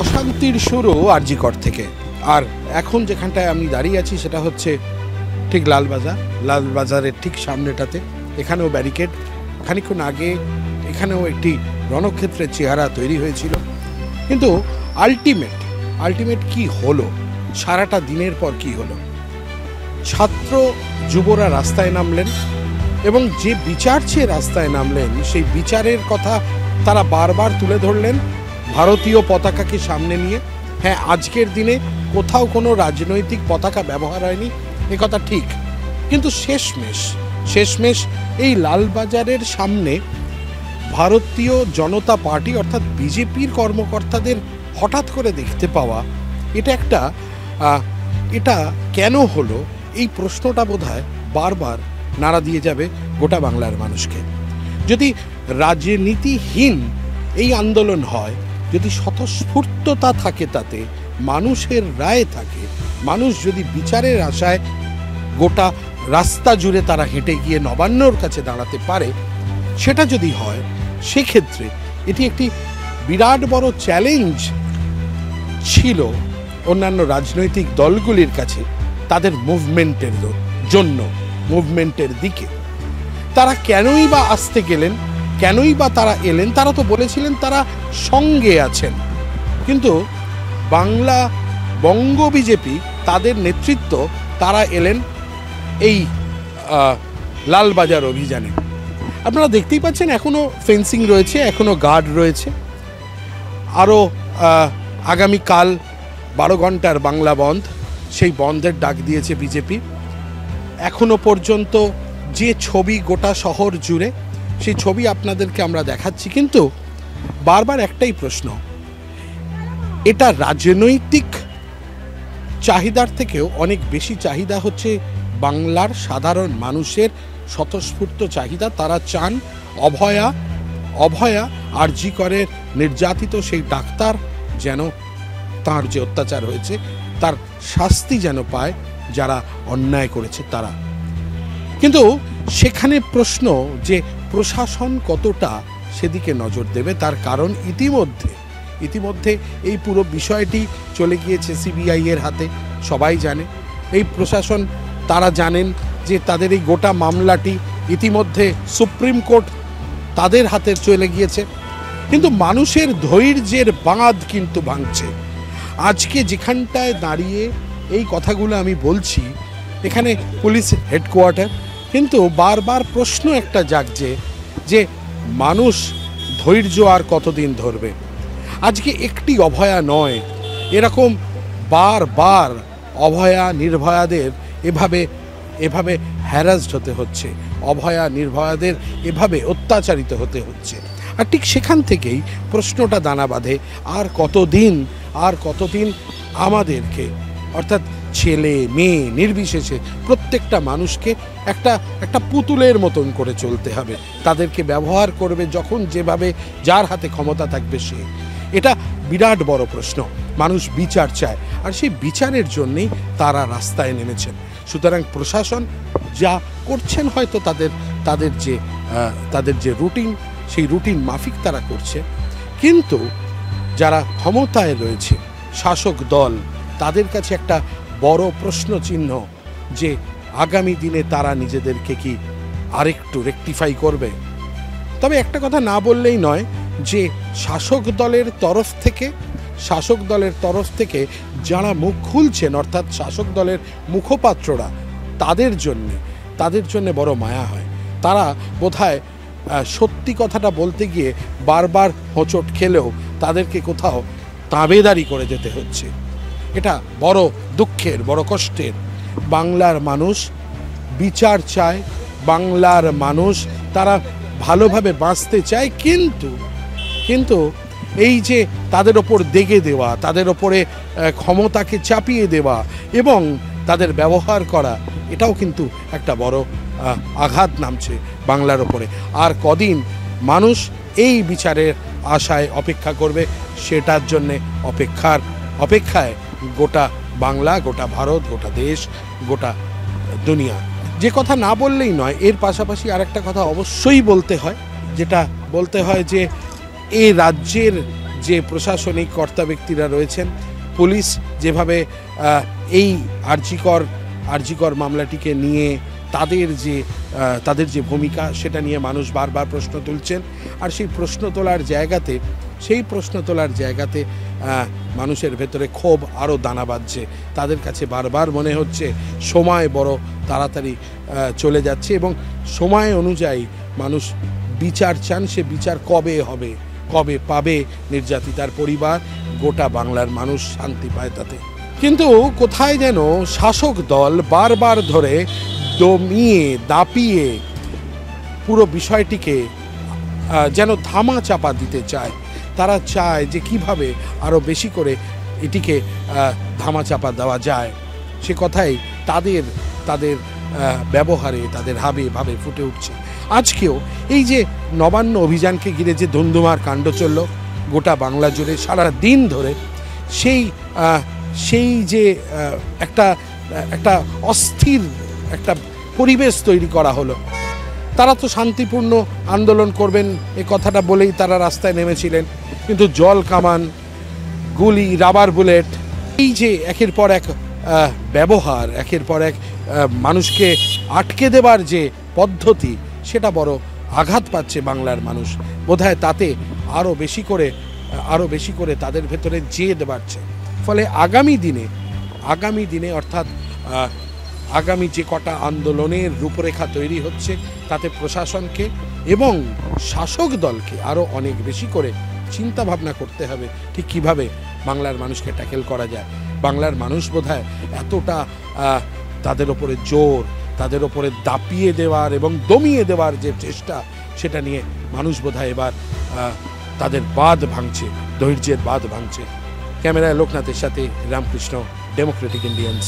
অশান্তির শুরু আরজিকর থেকে। আর এখন যেখানটায় আমি দাঁড়িয়ে আছি সেটা হচ্ছে ঠিক লালবাজারের ঠিক সামনেটাতে। এখানেও ব্যারিকেড। খানিকক্ষণ আগে এখানেও একটি রণক্ষেত্রের চেহারা তৈরি হয়েছিল। কিন্তু আলটিমেট কি হলো, সারাটা দিনের পর কি হলো? ছাত্র যুবরা রাস্তায় নামলেন এবং যে বিচার চেয়ে রাস্তায় নামলেন সেই বিচারের কথা তারা বারবার তুলে ধরলেন ভারতীয় পতাকাকে সামনে নিয়ে। হ্যাঁ, আজকের দিনে কোথাও কোনো রাজনৈতিক পতাকা ব্যবহার হয়নি, এ কথা ঠিক। কিন্তু শেষমেশ এই লালবাজারের সামনে ভারতীয় জনতা পার্টি অর্থাৎ বিজেপির কর্মকর্তাদের হঠাৎ করে দেখতে পাওয়া, এটা কেন হলো, এই প্রশ্নটা বোধহয় বারবার নাড়া দিয়ে যাবে গোটা বাংলার মানুষকে। যদি রাজনীতিহীন এই আন্দোলন হয়, যদি স্বতঃস্ফূর্ততা থাকে, তাতে মানুষের রায় থাকে, মানুষ যদি বিচারের আশায় গোটা রাস্তা জুড়ে তারা হেঁটে গিয়ে নবান্নর কাছে দাঁড়াতে পারে, সেটা যদি হয়, সেক্ষেত্রে এটি একটি বিরাট বড় চ্যালেঞ্জ ছিল অন্যান্য রাজনৈতিক দলগুলির কাছে তাদের মুভমেন্টের দিকে। তারা কেনই বা আসতে গেলেন, কেনই বা তারা এলেন? তারা তো বলেছিলেন তারা সঙ্গে আছেন, কিন্তু বঙ্গ বিজেপি তাদের নেতৃত্ব, তারা এলেন এই লালবাজার অভিযানে। আপনারা দেখতেই পাচ্ছেন এখনো ফেন্সিং রয়েছে, এখনো গার্ড রয়েছে। আরও আগামীকাল 12 ঘন্টার বাংলা বন্ধ, সেই বন্ধের ডাক দিয়েছে বিজেপি। এখনো পর্যন্ত যে ছবি গোটা শহর জুড়ে, সেই ছবি আপনাদেরকে আমরা দেখাচ্ছি। কিন্তু বারবার একটাই প্রশ্ন, এটা রাজনৈতিক চাহিদার থেকেও অনেক বেশি চাহিদা হচ্ছে বাংলার সাধারণ মানুষের স্বতঃস্ফূর্ত চাহিদা। তারা চান অভয়া আরজিকরের নির্যাতিত সেই ডাক্তার যেন, তার যে অত্যাচার হয়েছে তার শাস্তি যেন পায় যারা অন্যায় করেছে তারা। কিন্তু সেখানে প্রশ্ন যে প্রশাসন কতটা সেদিকে নজর দেবে, তার কারণ ইতিমধ্যে এই পুরো বিষয়টি চলে গিয়েছে সিবিআই এর হাতে। সবাই জানে এই প্রশাসন, তারা জানেন যে তাদের এই গোটা মামলাটি ইতিমধ্যে সুপ্রিম কোর্ট তাদের হাতে চলে গিয়েছে। কিন্তু মানুষের ধৈর্যের বাঁধ কিন্তু ভাঙছে। আজকে যেখানটায় দাঁড়িয়ে এই কথাগুলো আমি বলছি, এখানে পুলিশ হেডকোয়ার্টার, কিন্তু বারবার প্রশ্ন একটা জাগছে যে মানুষ ধৈর্য আর কতদিন ধরবে? আজকে একটি অভয়া নয়, এরকম বারবার অভয়া নির্ভয়াদের এভাবে হ্যারাসড হতে হচ্ছে, অভয়া নির্ভয়াদের এভাবে অত্যাচারিত হতে হচ্ছে। আর ঠিক সেখান থেকেই প্রশ্নটা দানা বাঁধে, আর কতদিন আমাদেরকে, অর্থাৎ ছেলে মেয়ে নির্বিশেষে প্রত্যেকটা মানুষকে একটা পুতুলের মতন করে চলতে হবে। তাদেরকে ব্যবহার করবে যখন যেভাবে যার হাতে ক্ষমতা থাকবে সে। এটা বিরাট বড় প্রশ্ন। মানুষ বিচার চায়, আর সেই বিচারের জন্যেই তারা রাস্তায় নেমেছেন। সুতরাং প্রশাসন যা করছেন, হয়তো তাদের যে রুটিন, সেই রুটিন মাফিক তারা করছে। কিন্তু যারা ক্ষমতায় রয়েছে, শাসক দল, তাদের কাছে একটা বড় প্রশ্ন চিহ্ন যে আগামী দিনে তারা নিজেদেরকে কি আরেকটু রেকটিফাই করবে। তবে একটা কথা না বললেই নয় যে শাসক দলের তরফ থেকে যারা মুখ খুলছেন, অর্থাৎ শাসক দলের মুখপাত্ররা, তাদের জন্য বড় মায়া হয়। তারা বোধহয় সত্যি কথাটা বলতে গিয়ে বারবার হোঁচট খেলেও তাদেরকে কোথাও তাবেদারি করে যেতে হচ্ছে। এটা বড় দুঃখের, বড় কষ্টের। বাংলার মানুষ বিচার চায়, বাংলার মানুষ তারা ভালোভাবে বাঁচতে চায়, কিন্তু এই যে তাদের ওপর দেগে দেওয়া, তাদের ওপরে ক্ষমতাকে চাপিয়ে দেওয়া এবং তাদের ব্যবহার করা, এটাও কিন্তু একটা বড় আঘাত নামছে বাংলার ওপরে। আর কদিন মানুষ এই বিচারের আশায় অপেক্ষা করবে, সেটার জন্যে অপেক্ষায় গোটা বাংলা, গোটা ভারত, গোটা দেশ, গোটা দুনিয়া। যে কথা না বললেই নয়, এর পাশাপাশি আরেকটা কথা অবশ্যই বলতে হয়, যেটা বলতে হয় যে এই রাজ্যের যে প্রশাসনিক কর্তা ব্যক্তিরা রয়েছেন, পুলিশ যেভাবে এই আরজিকর মামলাটিকে নিয়ে তাদের যে ভূমিকা, সেটা নিয়ে মানুষ বারবার প্রশ্ন তুলছেন। আর সেই প্রশ্ন তোলার জায়গাতে মানুষের ভেতরে ক্ষোভ আরও দানা বাঁধছে। তাদের কাছে বারবার মনে হচ্ছে সময় বড় তাড়াতাড়ি চলে যাচ্ছে এবং সময় অনুযায়ী মানুষ বিচার চান। সে বিচার কবে হবে, কবে পাবে নির্যাতিতার পরিবার, গোটা বাংলার মানুষ শান্তি পায় তাতে। কিন্তু কোথায় যেন শাসক দল বারবার ধরে দমিয়ে দাপিয়ে পুরো বিষয়টিকে যেন ধামা চাপা দিতে চায়। তারা চায় যে কিভাবে আরও বেশি করে এটিকে ধামা চাপা দেওয়া যায়, সে কথাই তাদের ব্যবহারে, তাদের ভাবে ফুটে উঠছে। আজকেও এই যে নবান্ন অভিযানকে ঘিরে যে ধুন্ধুমার কাণ্ড চলল গোটা বাংলা জুড়ে সারা দিন ধরে, সেই যে একটা অস্থির একটা পরিবেশ তৈরি করা হলো। তারা তো শান্তিপূর্ণ আন্দোলন করবেন এ কথাটা বলেই তারা রাস্তায় নেমেছিলেন, কিন্তু জল কামান, গুলি, রাবার বুলেট, এই যে একের পর এক ব্যবহার, একের পর এক মানুষকে আটকে দেবার যে পদ্ধতি, সেটা বড় আঘাত পাচ্ছে বাংলার মানুষ। বোধহয় তাতে আরও বেশি করে তাদের ভেতরে জেদ বাড়ছে। ফলে আগামী দিনে অর্থাৎ আগামী যে কটা আন্দোলনের রূপরেখা তৈরি হচ্ছে, তাতে প্রশাসনকে এবং শাসক দলকে আরও অনেক বেশি করে চিন্তা ভাবনা করতে হবে ঠিক কীভাবে বাংলার মানুষকে ট্যাকেল করা যায়। বাংলার মানুষ বোধহয় এতটা তাদের ওপরে জোর, তাদের ওপরে দাপিয়ে দেওয়ার এবং দমিয়ে দেওয়ার যে চেষ্টা, সেটা নিয়ে মানুষ বোধহয় এবার তাদের বাঁধ ভাঙছে, ধৈর্যের বাঁধ ভাঙছে। ক্যামেরায় লোকনাথের সাথে রামকৃষ্ণ, ডেমোক্রেটিক ইন্ডিয়ান্স।